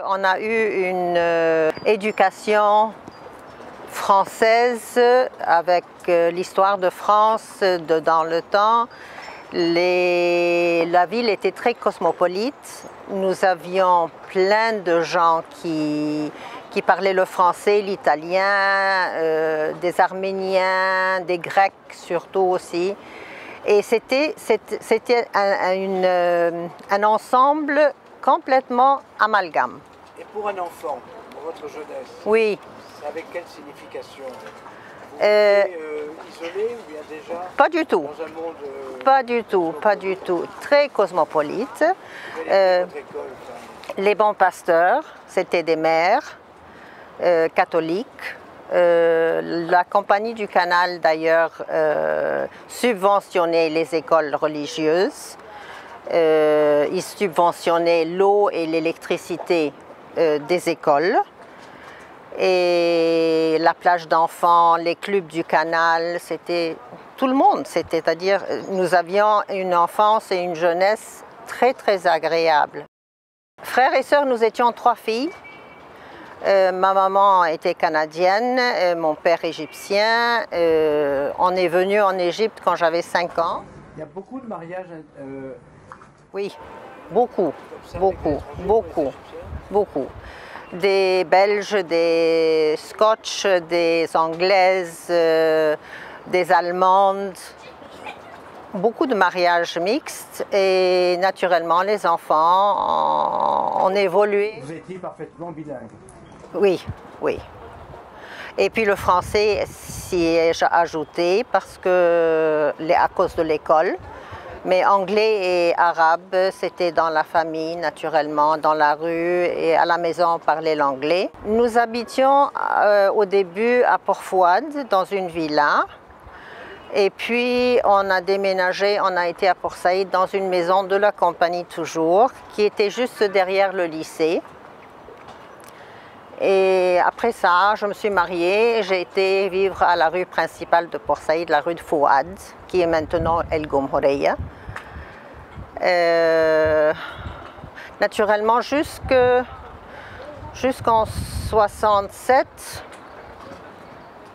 On a eu une éducation française avec l'histoire de France dans le temps. La ville était très cosmopolite. Nous avions plein de gens qui parlaient le français, l'italien, des Arméniens, des Grecs surtout aussi. Et c'était un ensemble complètement amalgame. Et pour un enfant, pour votre jeunesse, oui. C'est avec quelle signification? Vous étiez isolé ou bien déjà pas du tout. Dans un monde pas du tout, pas du tout. Très cosmopolite. Votre école, les bons pasteurs, c'était des mères catholiques. La Compagnie du Canal, d'ailleurs, subventionnait les écoles religieuses. Ils subventionnaient l'eau et l'électricité des écoles. Et la plage d'enfants, les clubs du canal, c'était tout le monde. C'est-à-dire, nous avions une enfance et une jeunesse très, très agréables. Frères et sœurs, nous étions 3 filles. Ma maman était canadienne, mon père égyptien. On est venu en Égypte quand j'avais 5 ans. Il y a beaucoup de mariages. Oui, beaucoup, beaucoup. Des Belges, des Scotch, des Anglaises, des Allemandes. Beaucoup de mariages mixtes et naturellement les enfants ont évolué. Vous étiez parfaitement bilingue. Oui, oui. Et puis le français s'y est ajouté parce que, à cause de l'école. Mais anglais et arabe, c'était dans la famille, naturellement, dans la rue et à la maison, on parlait l'anglais. Nous habitions au début à Port-Fouad, dans une villa. Et puis, on a déménagé, on a été à Port-Saïd, dans une maison de la compagnie toujours, qui était juste derrière le lycée. Et après ça, je me suis mariée et j'ai été vivre à la rue principale de Port-Saïd, la rue de Fouad, qui est maintenant El Gomhoreya. Naturellement, jusqu'en 67,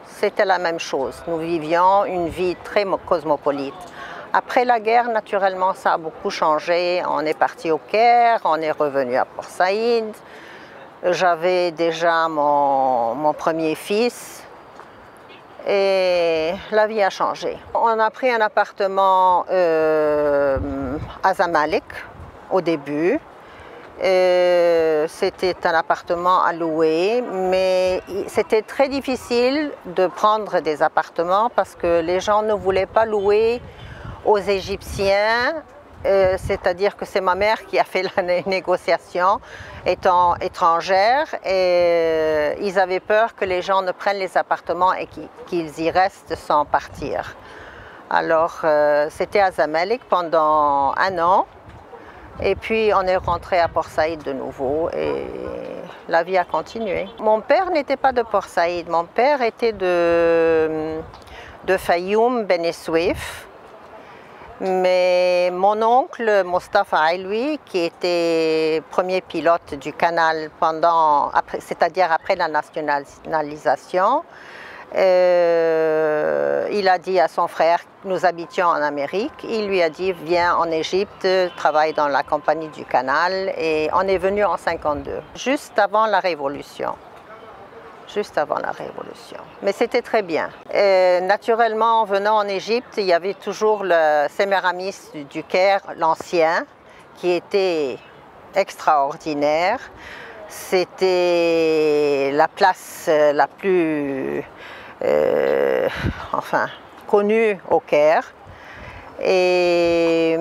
c'était la même chose. Nous vivions une vie très cosmopolite. Après la guerre, naturellement, ça a beaucoup changé. On est parti au Caire, on est revenu à Port-Saïd. J'avais déjà mon premier fils et la vie a changé. On a pris un appartement à Zamalek au début. C'était un appartement à louer, mais c'était très difficile de prendre des appartements parce que les gens ne voulaient pas louer aux Égyptiens. C'est-à-dire que c'est ma mère qui a fait la négociation, étant étrangère, et ils avaient peur que les gens ne prennent les appartements et qu'ils y restent sans partir. Alors, c'était à Zamalek pendant 1 an, et puis on est rentré à Port-Saïd de nouveau, et la vie a continué. Mon père n'était pas de Port-Saïd, mon père était de Fayoum, Beni Suef. Mais mon oncle, Mostafa Aïloui, qui était premier pilote du canal c'est-à-dire après la nationalisation, il a dit à son frère, nous habitions en Amérique, il lui a dit viens en Égypte, travaille dans la compagnie du canal, et on est venu en 52, juste avant la Révolution. Juste avant la Révolution. Mais c'était très bien. Et naturellement, en venant en Égypte, il y avait toujours le Semiramis du Caire, l'ancien, qui était extraordinaire. C'était la place la plus connue au Caire. Et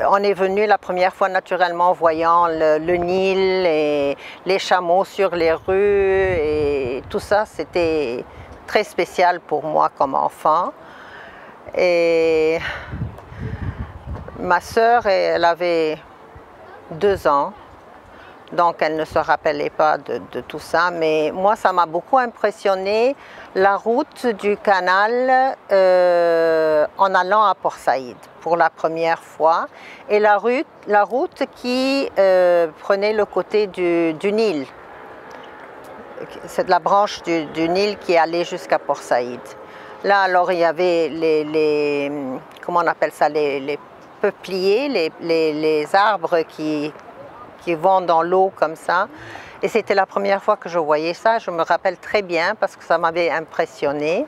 on est venu la première fois naturellement voyant le Nil et les chameaux sur les rues et tout ça, c'était très spécial pour moi comme enfant. Et ma sœur, elle avait 2 ans, Donc elle ne se rappelait pas de tout ça, mais moi ça m'a beaucoup impressionné, la route du canal en allant à Port Saïd pour la première fois, et la route qui prenait le côté du Nil. C'est la branche du Nil qui allait jusqu'à Port Saïd. Là alors il y avait comment on appelle ça, les peupliers, les arbres qui vont dans l'eau comme ça. Et c'était la première fois que je voyais ça. Je me rappelle très bien parce que ça m'avait impressionné.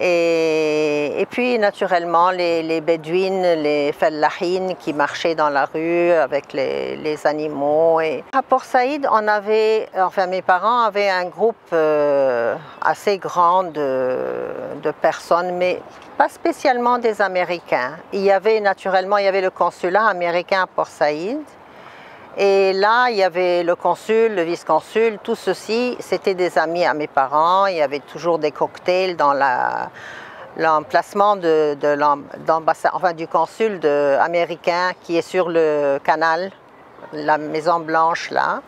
Et puis naturellement les bédouines, les fellahines qui marchaient dans la rue avec les animaux. Et à Port Saïd, mes parents avaient un groupe assez grand de personnes, mais pas spécialement des Américains. Il y avait le consulat américain à Port Saïd. Et là, il y avait le consul, le vice-consul, tout ceci, c'était des amis à mes parents. Il y avait toujours des cocktails dans l'emplacement du consul américain qui est sur le canal, la Maison Blanche là.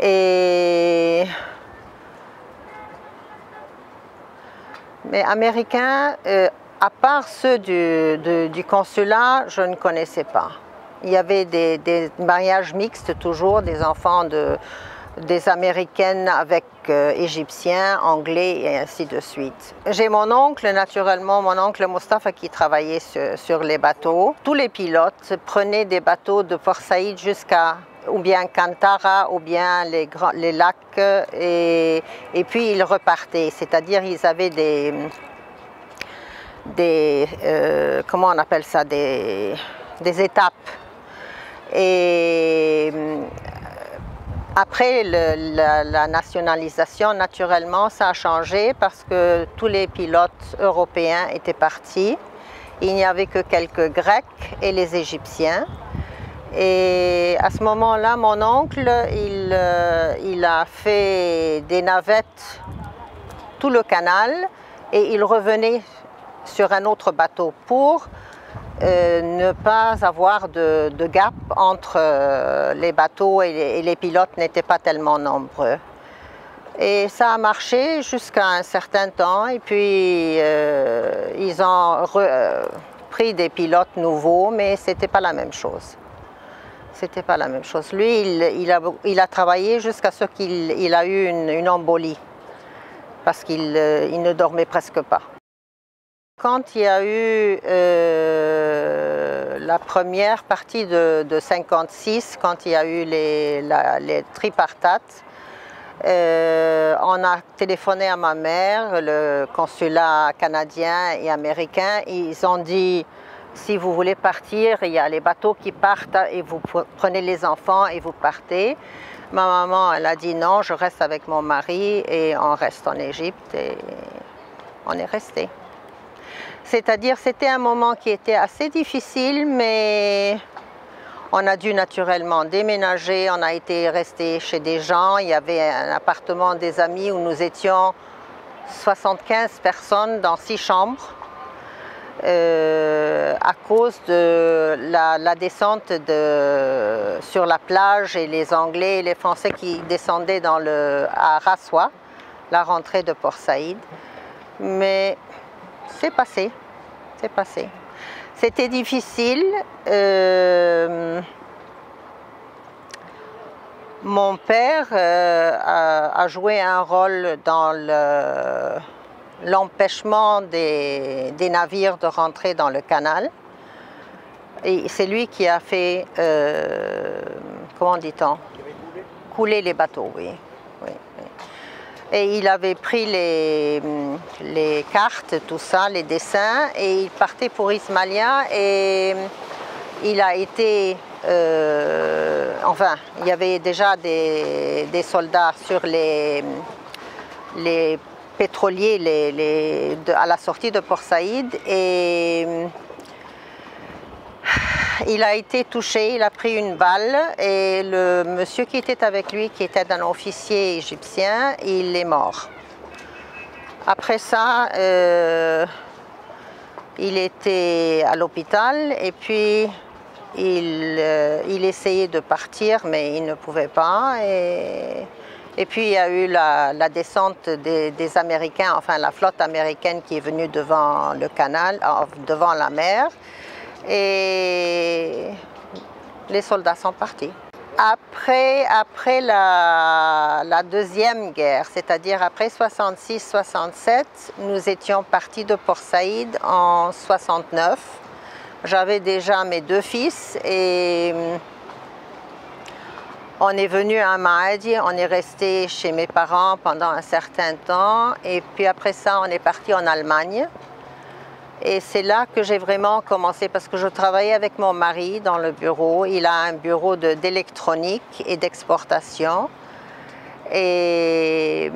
Mais américains, à part ceux du consulat, je ne connaissais pas. Il y avait des mariages mixtes toujours, des enfants des Américaines avec Égyptiens, Anglais et ainsi de suite. J'ai mon oncle, naturellement, mon oncle Mostafa qui travaillait sur les bateaux. Tous les pilotes prenaient des bateaux de Port Saïd jusqu'à ou bien Kantara ou bien les lacs et puis ils repartaient. C'est-à-dire ils avaient comment on appelle ça, des étapes. Et après la nationalisation, naturellement, ça a changé parce que tous les pilotes européens étaient partis. Il n'y avait que quelques Grecs et les Égyptiens. Et à ce moment-là, mon oncle, il a fait des navettes tout le canal et il revenait sur un autre bateau pour ne pas avoir de gap entre les bateaux et les pilotes n'étaient pas tellement nombreux. Et ça a marché jusqu'à un certain temps et puis ils ont pris des pilotes nouveaux, mais c'était pas la même chose. C'était pas la même chose. Lui, il a travaillé jusqu'à ce qu'il a eu une embolie parce qu'il ne dormait presque pas. Quand il y a eu la première partie de 56, quand il y a eu les tripartates, on a téléphoné à ma mère, le consulat canadien et américain, ils ont dit si vous voulez partir, il y a les bateaux qui partent et vous prenez les enfants et vous partez. Ma maman, elle a dit non, je reste avec mon mari et on reste en Égypte et on est resté. C'est-à-dire c'était un moment qui était assez difficile, mais on a dû naturellement déménager, on a été resté chez des gens. Il y avait un appartement des amis où nous étions 75 personnes dans 6 chambres à cause de la descente sur la plage et les Anglais et les Français qui descendaient à Raswa, la rentrée de Port Saïd. Mais c'est passé, c'est passé. C'était difficile. Mon père a joué un rôle dans l'empêchement des navires de rentrer dans le canal. Et c'est lui qui a fait, comment dit-on, couler les bateaux, oui. Et il avait pris les cartes, tout ça, les dessins, et il partait pour Ismailia et il a été, il y avait déjà des soldats sur les pétroliers à la sortie de Port Saïd et il a été touché, il a pris une balle et le monsieur qui était avec lui, qui était un officier égyptien, il est mort. Après ça, il était à l'hôpital et puis il essayait de partir, mais il ne pouvait pas. Et puis il y a eu la descente des Américains, enfin la flotte américaine qui est venue devant le canal, devant la mer. Et les soldats sont partis. Après la Deuxième Guerre, c'est-à-dire après 66-67, nous étions partis de Port Saïd en 69. J'avais déjà mes 2 fils et on est venu à Maadi, on est resté chez mes parents pendant un certain temps et puis après ça on est parti en Allemagne. Et c'est là que j'ai vraiment commencé parce que je travaillais avec mon mari dans le bureau. Il a un bureau d'électronique et d'exportation. Et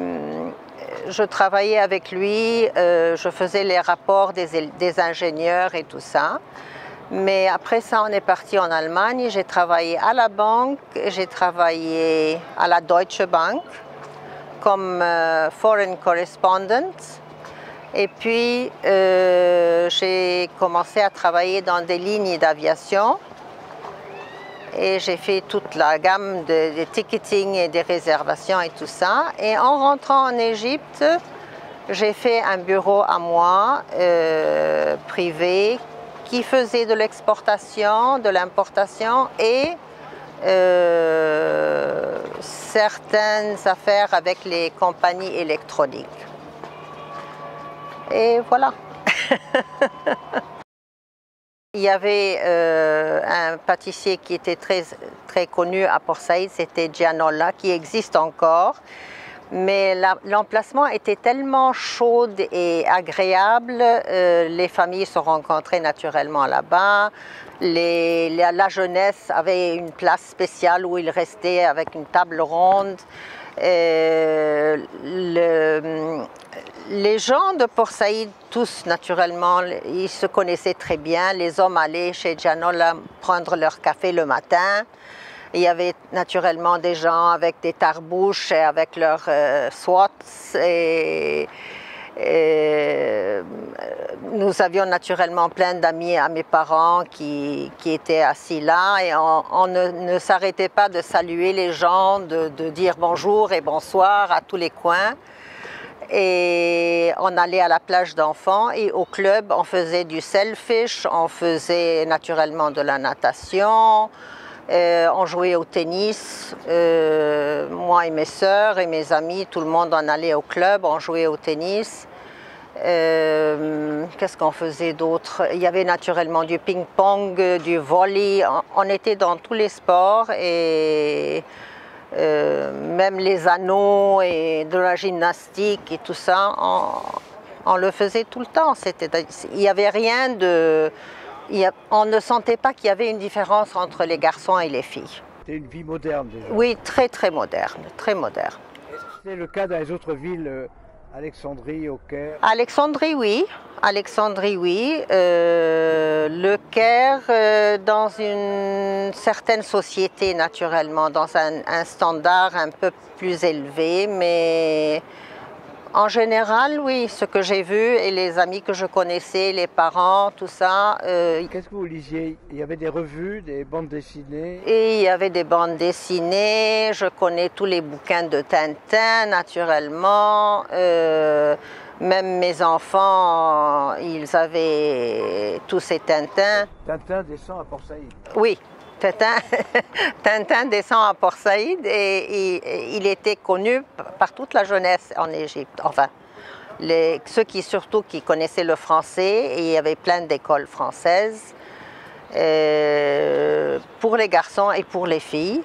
je travaillais avec lui, je faisais les rapports des ingénieurs et tout ça. Mais après ça, on est parti en Allemagne. J'ai travaillé à la banque, j'ai travaillé à la Deutsche Bank comme foreign correspondent. Et puis, j'ai commencé à travailler dans des lignes d'aviation. Et j'ai fait toute la gamme des ticketing et des réservations et tout ça. Et en rentrant en Égypte, j'ai fait un bureau à moi, privé, qui faisait de l'exportation, de l'importation et certaines affaires avec les compagnies électroniques. Et voilà. Il y avait un pâtissier qui était très connu à Port Saïd, c'était Gianola, qui existe encore. Mais l'emplacement était tellement chaud et agréable, les familles se rencontraient naturellement là-bas. La jeunesse avait une place spéciale où ils restaient avec une table ronde. Les gens de Port Saïd, tous naturellement, ils se connaissaient très bien. Les hommes allaient chez Gianola prendre leur café le matin. Il y avait naturellement des gens avec des tarbouches et avec leurs SWATs. Nous avions naturellement plein d'amis à mes parents qui étaient assis là et on ne s'arrêtait pas de saluer les gens, de dire bonjour et bonsoir à tous les coins. Et on allait à la plage d'enfants et au club on faisait du sailfish, on faisait naturellement de la natation. On jouait au tennis, moi et mes sœurs et mes amis, tout le monde en allait au club, on jouait au tennis. Qu'est-ce qu'on faisait d'autre? Il y avait naturellement du ping-pong, du volley, on était dans tous les sports et même les anneaux et de la gymnastique et tout ça, on le faisait tout le temps. Il n'y avait rien de... On ne sentait pas qu'il y avait une différence entre les garçons et les filles. C'était une vie moderne déjà. Oui, très très moderne, très moderne. Est-ce que c'était le cas dans les autres villes, Alexandrie, au Caire? Alexandrie, oui. Alexandrie, oui. Le Caire, dans une certaine société naturellement, dans un standard un peu plus élevé, mais... En général, oui, ce que j'ai vu et les amis que je connaissais, les parents, tout ça. Qu'est-ce que vous lisiez? Il y avait des revues, des bandes dessinées? Et il y avait des bandes dessinées, je connais tous les bouquins de Tintin, naturellement. Même mes enfants, ils avaient tous ces Tintins. Tintin descend à Port Saïd? Oui. Tintin descend à Port Saïd et il était connu par toute la jeunesse en Égypte. Enfin, ceux surtout qui connaissaient le français, et il y avait plein d'écoles françaises pour les garçons et pour les filles.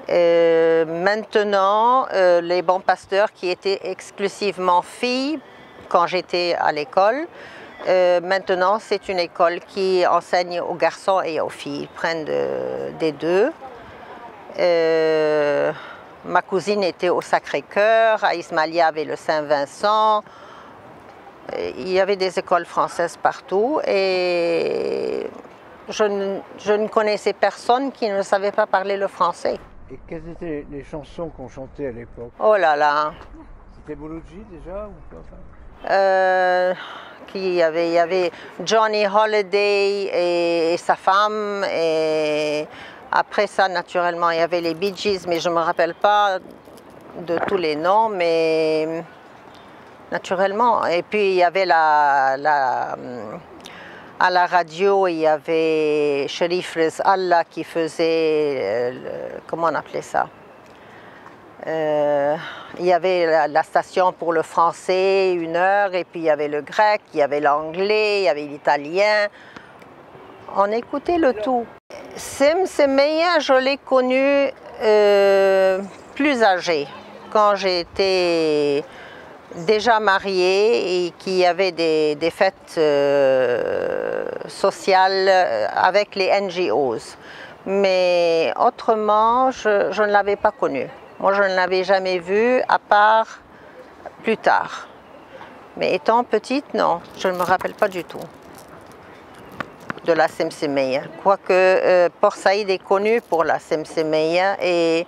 Maintenant, les bons pasteurs qui étaient exclusivement filles quand j'étais à l'école, maintenant, c'est une école qui enseigne aux garçons et aux filles. Ils prennent des deux. Ma cousine était au Sacré-Cœur, à Ismailia avait le Saint-Vincent. Il y avait des écoles françaises partout et je ne connaissais personne qui ne savait pas parler le français. Et quelles étaient les chansons qu'on chantait à l'époque? Oh là là! C'était Bouloudji déjà ou quoi? Il y avait Johnny Holiday et sa femme. Et après ça, naturellement, il y avait les Bee Gees, mais je ne me rappelle pas de tous les noms, mais naturellement. Et puis il y avait à la radio, il y avait Sherif Allah qui faisait, comment on appelait ça? Il y avait la station pour le français, 1 heure, et puis il y avait le grec, il y avait l'anglais, il y avait l'italien. On écoutait le tout. Semsemeya, je l'ai connu plus âgé, quand j'étais déjà mariée et qu'il y avait des fêtes sociales avec les NGOs. Mais autrement, je ne l'avais pas connu. Moi, je ne l'avais jamais vu, à part plus tard. Mais étant petite, non, je ne me rappelle pas du tout de la Semsemeya. Quoique Port Saïd est connu pour la Semsemeya. Et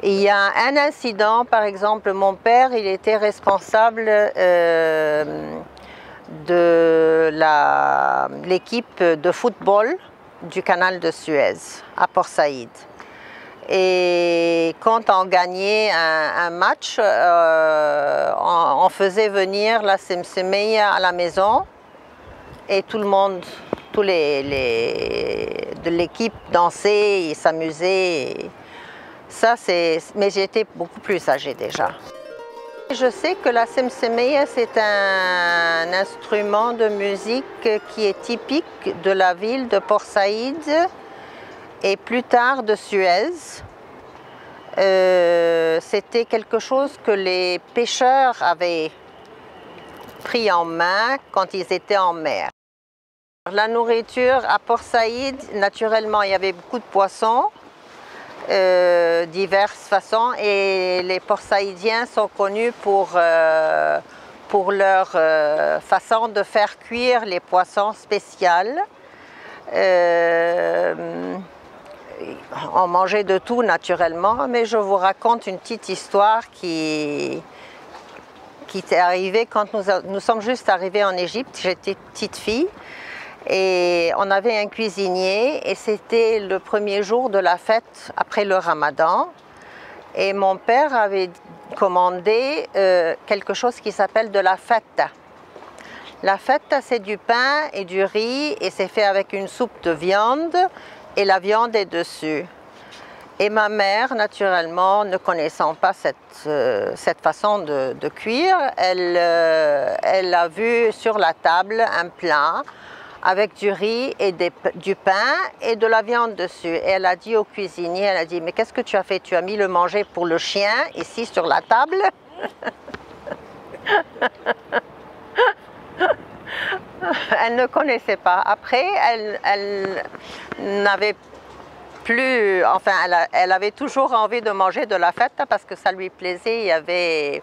il y a un incident, par exemple, mon père, il était responsable de l'équipe de football du canal de Suez à Port Saïd. Et quand on gagnait un match, on faisait venir la Semsemeya à la maison et tout le monde, tous de l'équipe dansait et s'amusait. Ça, mais j'étais beaucoup plus âgée déjà. Je sais que la Semsemeya, c'est un instrument de musique qui est typique de la ville de Port Saïd et plus tard de Suez. C'était quelque chose que les pêcheurs avaient pris en main quand ils étaient en mer. La nourriture à Port Saïd, naturellement, il y avait beaucoup de poissons, diverses façons, et les Port-Saïdiens sont connus pour leur façon de faire cuire les poissons spéciales. On mangeait de tout naturellement, mais je vous raconte une petite histoire qui est arrivée quand nous sommes juste arrivés en Égypte. J'étais petite fille. Et on avait un cuisinier et c'était le premier jour de la fête après le Ramadan. Et mon père avait commandé quelque chose qui s'appelle de la feta. La feta, c'est du pain et du riz et c'est fait avec une soupe de viande et la viande est dessus. Et ma mère, naturellement, ne connaissant pas cette façon de cuire, elle a vu sur la table un plat avec du riz et du pain et de la viande dessus. Et elle a dit au cuisinier, elle a dit, mais qu'est-ce que tu as fait? Tu as mis le manger pour le chien ici sur la table? Elle ne connaissait pas. Après, elle n'avait plus, enfin, elle avait toujours envie de manger de la feta parce que ça lui plaisait. Il y avait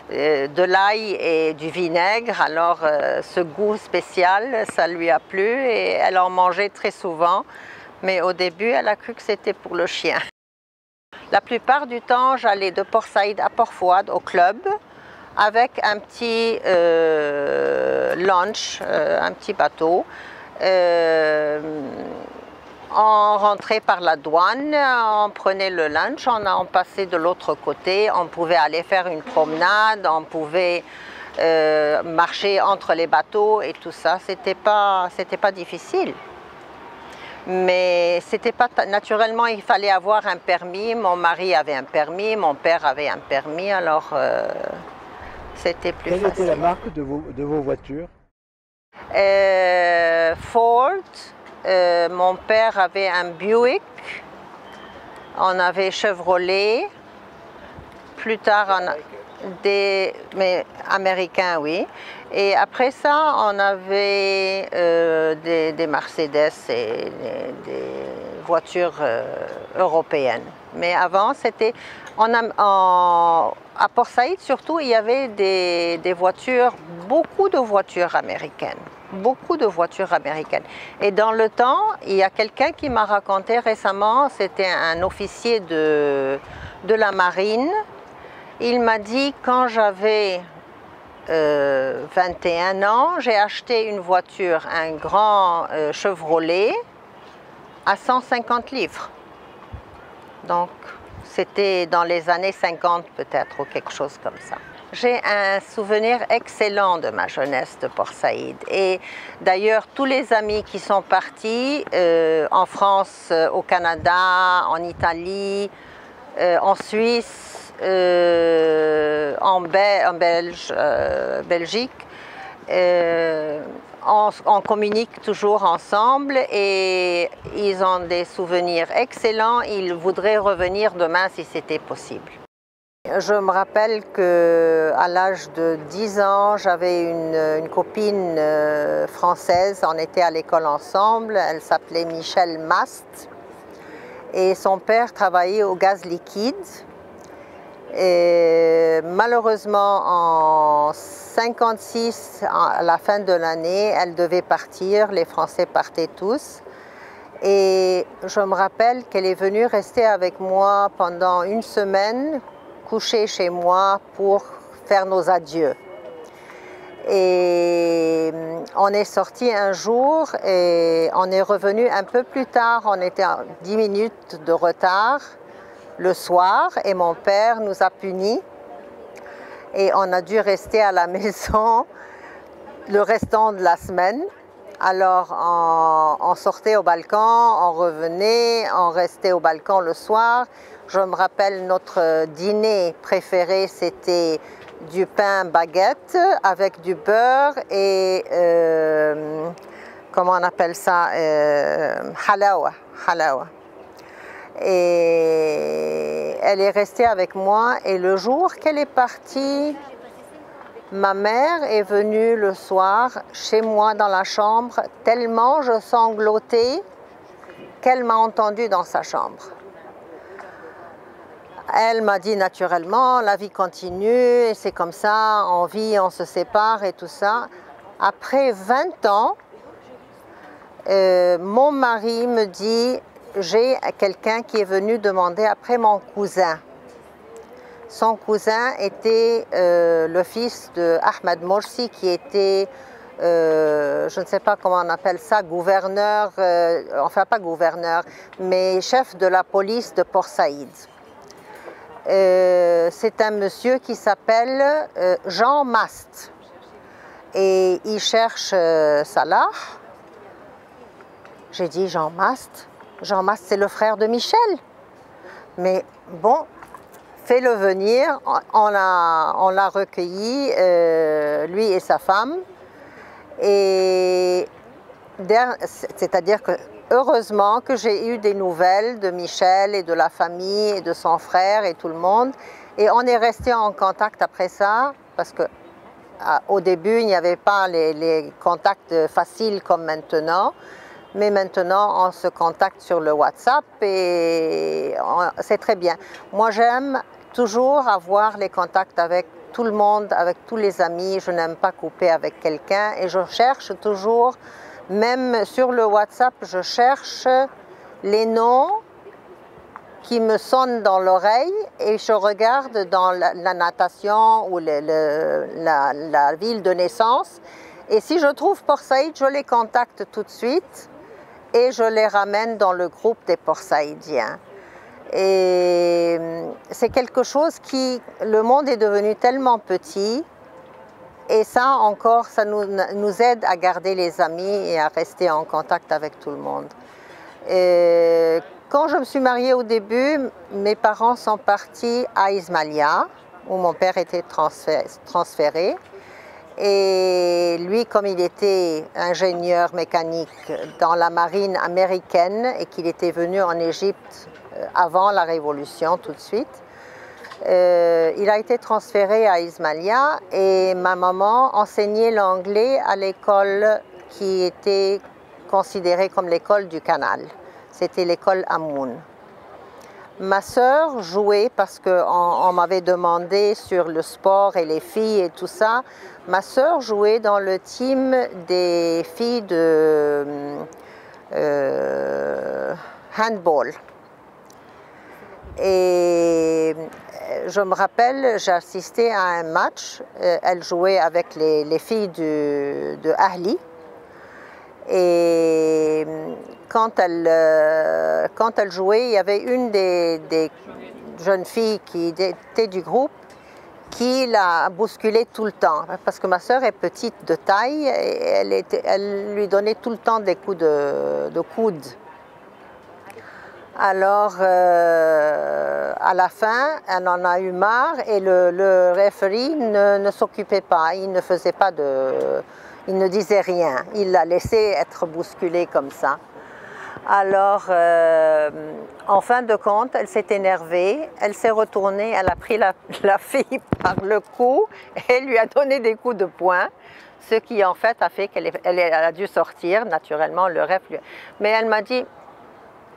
de l'ail et du vinaigre, alors ce goût spécial, ça lui a plu et elle en mangeait très souvent. Mais au début, elle a cru que c'était pour le chien. La plupart du temps, j'allais de Port Saïd à Port Fouad au club avec un petit launch, un petit bateau. On rentrait par la douane, on prenait le lunch, on passait de l'autre côté, on pouvait aller faire une promenade, on pouvait marcher entre les bateaux et tout ça. C'était pas difficile. Mais c'était pas naturellement, il fallait avoir un permis. Mon mari avait un permis, mon père avait un permis, alors c'était plus facile. Quelle était la marque de vos voitures? Ford. Mon père avait un Buick, on avait Chevrolet, plus tard mais américains, oui. Et après ça, on avait des Mercedes et des voitures européennes. Mais avant, c'était à Port Saïd surtout, il y avait des voitures, beaucoup de voitures américaines. Beaucoup de voitures américaines. Et dans le temps, il y a quelqu'un qui m'a raconté récemment, c'était un officier de la marine. Il m'a dit, quand j'avais 21 ans, j'ai acheté une voiture, un grand Chevrolet, à 150 livres. Donc, c'était dans les années 50 peut-être, ou quelque chose comme ça. J'ai un souvenir excellent de ma jeunesse de Port Saïd. Et d'ailleurs, tous les amis qui sont partis en France, au Canada, en Italie, en Suisse, en Belgique, on communique toujours ensemble et ils ont des souvenirs excellents. Ils voudraient revenir demain si c'était possible. Je me rappelle qu'à l'âge de 10 ans, j'avais une copine française. On était à l'école ensemble. Elle s'appelait Michel Mast. Et son père travaillait au gaz liquide. Et malheureusement, en 1956, à la fin de l'année, elle devait partir. Les Français partaient tous. Et je me rappelle qu'elle est venue rester avec moi pendant une semaine, coucher chez moi pour faire nos adieux. Et on est sorti un jour et on est revenu un peu plus tard. On était à 10 minutes de retard le soir et mon père nous a punis. Et on a dû rester à la maison le restant de la semaine. Alors on sortait au balcon, on revenait, on restait au balcon le soir. Je me rappelle notre dîner préféré, c'était du pain baguette avec du beurre et comment on appelle ça, halawa. Et elle est restée avec moi et le jour qu'elle est partie, ma mère est venue le soir chez moi dans la chambre tellement je sanglotais qu'elle m'a entendue dans sa chambre. Elle m'a dit naturellement, la vie continue, et c'est comme ça, on vit, on se sépare et tout ça. Après 20 ans, mon mari me dit, j'ai quelqu'un qui est venu demander après mon cousin. Son cousin était le fils de Ahmed Morsi, qui était, je ne sais pas comment on appelle ça, gouverneur, enfin pas gouverneur, mais chef de la police de Port Saïd. C'est un monsieur qui s'appelle Jean Mast et il cherche Salah. J'ai dit Jean Mast. Jean Mast, c'est le frère de Michel. Mais bon, fais-le venir. On l'a recueilli, lui et sa femme. Et c'est-à-dire que heureusement que j'ai eu des nouvelles de Michel et de la famille et de son frère et tout le monde. Et on est resté en contact après ça, parce qu'au début, il n'y avait pas les contacts faciles comme maintenant. Mais maintenant, on se contacte sur le WhatsApp et c'est très bien. Moi, j'aime toujours avoir les contacts avec tout le monde, avec tous les amis. Je n'aime pas couper avec quelqu'un et je cherche toujours. Même sur le WhatsApp, je cherche les noms qui me sonnent dans l'oreille et je regarde dans la natation ou la ville de naissance. Et si je trouve Port Saïd, je les contacte tout de suite et je les ramène dans le groupe des Port Saïdiens. Et c'est quelque chose le monde est devenu tellement petit. Et ça encore, ça nous aide à garder les amis et à rester en contact avec tout le monde. Et quand je me suis mariée au début, mes parents sont partis à Ismailia, où mon père était transféré. Et lui, comme il était ingénieur mécanique dans la marine américaine et qu'il était venu en Égypte avant la Révolution tout de suite, il a été transféré à Ismailia et ma maman enseignait l'anglais à l'école qui était considérée comme l'école du canal. C'était l'école Amoun. Ma sœur jouait parce qu'on m'avait demandé sur le sport et les filles et tout ça. Ma sœur jouait dans le team des filles de handball. Et je me rappelle, j'ai assisté à un match. Elle jouait avec les filles de Ahli. Et quand elle jouait, il y avait une des jeunes filles qui était du groupe qui l'a bousculée tout le temps. Parce que ma sœur est petite de taille et elle lui donnait tout le temps des coups de coude. Alors, à la fin, elle en a eu marre et le referee ne s'occupait pas. Il ne faisait pas il ne disait rien. Il l'a laissé être bousculée comme ça. Alors, en fin de compte, elle s'est énervée, elle s'est retournée, elle a pris la fille par le cou et lui a donné des coups de poing, ce qui en fait a fait qu'elle a dû sortir, naturellement, le ref. Mais elle m'a dit,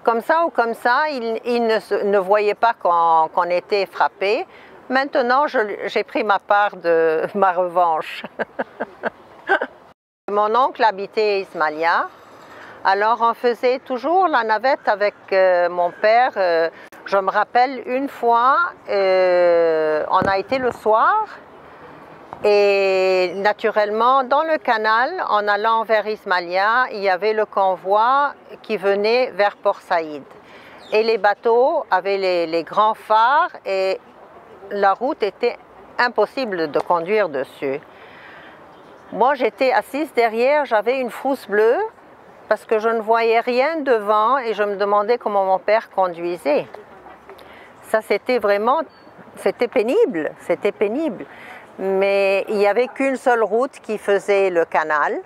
comme ça ou comme ça, il ne voyait pas qu'on était frappé. Maintenant, j'ai pris ma part de ma revanche. Mon oncle habitait Ismailia. Alors on faisait toujours la navette avec mon père. Je me rappelle une fois, on a été le soir et naturellement dans le canal, en allant vers Ismailia, il y avait le convoi qui venait vers Port Saïd. Et les bateaux avaient les grands phares et la route était impossible de conduire dessus. Moi j'étais assise derrière, j'avais une frousse bleue, parce que je ne voyais rien devant et je me demandais comment mon père conduisait. Ça, c'était pénible, c'était pénible. Mais il n'y avait qu'une seule route qui faisait le canal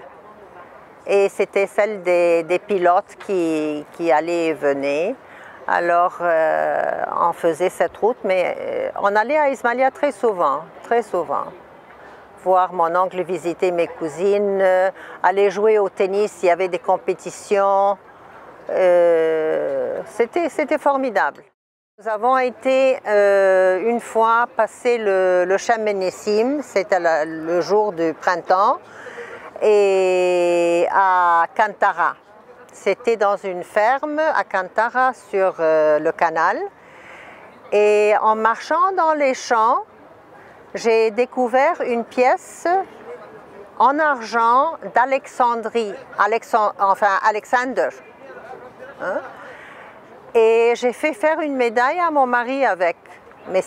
et c'était celle des pilotes qui allaient et venaient. Alors, on faisait cette route, mais on allait à Ismailia très souvent, très souvent. Voir mon oncle visiter mes cousines, aller jouer au tennis, il y avait des compétitions. C'était formidable. Nous avons été une fois passer le Cham Ben-Nessim, c'était le jour du printemps, et à Kantara. C'était dans une ferme à Kantara sur le canal. Et en marchant dans les champs, j'ai découvert une pièce en argent d'Alexandrie, Alexander. Hein? Et j'ai fait faire une médaille à mon mari avec. Mais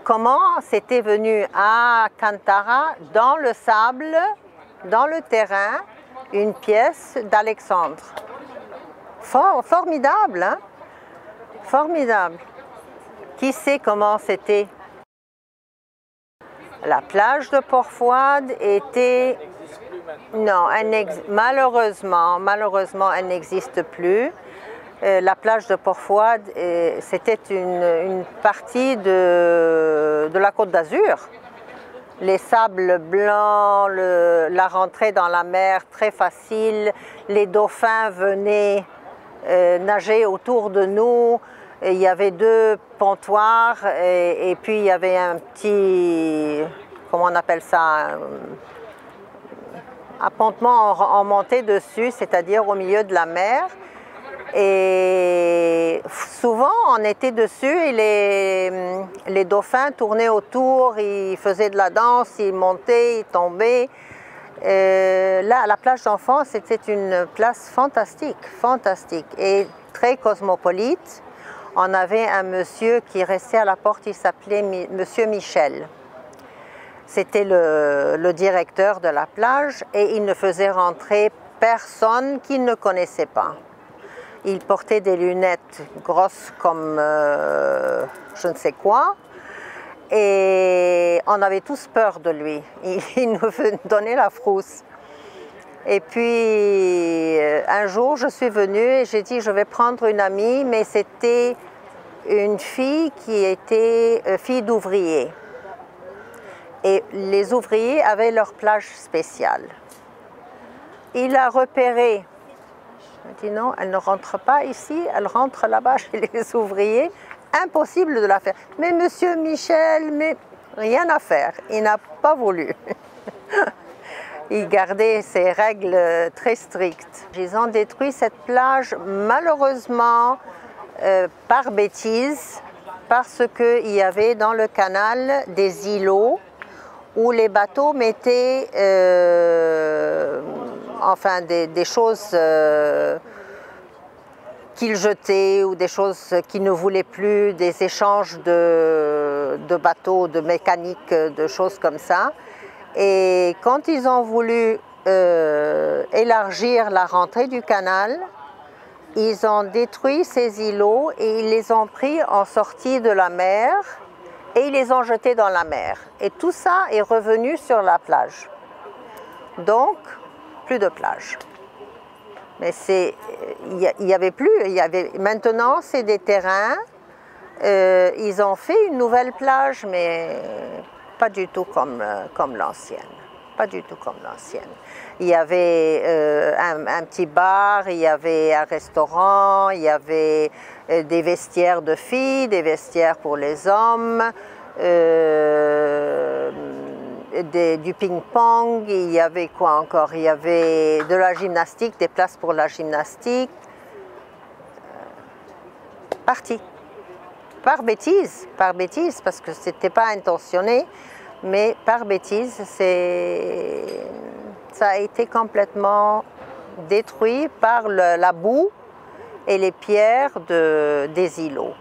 comment c'était venu à Kantara, dans le sable, dans le terrain, une pièce d'Alexandre. Formidable, hein? Formidable. Qui sait comment c'était? La plage de Port-Fouad était... Non, malheureusement, elle n'existe plus. La plage de Port-Fouad, c'était une partie de la Côte d'Azur. Les sables blancs, la rentrée dans la mer très facile, les dauphins venaient nager autour de nous. Il y avait 2 pontoirs et puis il y avait un petit, comment on appelle ça, appontement en montée dessus, c'est-à-dire au milieu de la mer. Et souvent on était dessus et les dauphins tournaient autour, ils faisaient de la danse, ils montaient, ils tombaient. Là, la plage d'enfants, c'était une place fantastique, fantastique et très cosmopolite. On avait un monsieur qui restait à la porte, il s'appelait Monsieur Michel. C'était le directeur de la plage et il ne faisait rentrer personne qu'il ne connaissait pas. Il portait des lunettes grosses comme je ne sais quoi et on avait tous peur de lui. Il nous donnait la frousse. Et puis un jour je suis venue et j'ai dit je vais prendre une amie, mais c'était une fille qui était fille d'ouvrier. Et les ouvriers avaient leur plage spéciale. Il a repéré. Il m'a dit non, elle ne rentre pas ici, elle rentre là-bas chez les ouvriers. Impossible de la faire. Mais monsieur Michel, mais rien à faire. Il n'a pas voulu. Il gardait ses règles très strictes. Ils ont détruit cette plage malheureusement par bêtise. parce qu'il y avait dans le canal des îlots où les bateaux mettaient enfin des choses qu'ils jetaient ou des choses qu'ils ne voulaient plus, des échanges de bateaux, de mécanique, de choses comme ça. Et quand ils ont voulu élargir la rentrée du canal, ils ont détruit ces îlots et ils les ont pris en sortie de la mer et ils les ont jetés dans la mer. Et tout ça est revenu sur la plage. Donc, plus de plage. Mais il y avait plus, maintenant c'est des terrains, ils ont fait une nouvelle plage, mais pas du tout comme l'ancienne. Pas du tout comme l'ancienne. Il y avait un petit bar, il y avait un restaurant, il y avait des vestiaires de filles, des vestiaires pour les hommes, du ping-pong, il y avait quoi encore? Il y avait de la gymnastique, des places pour la gymnastique. Parti. Par bêtise, parce que c'était pas intentionné. Mais par bêtise, ça a été complètement détruit par la boue et les pierres des îlots.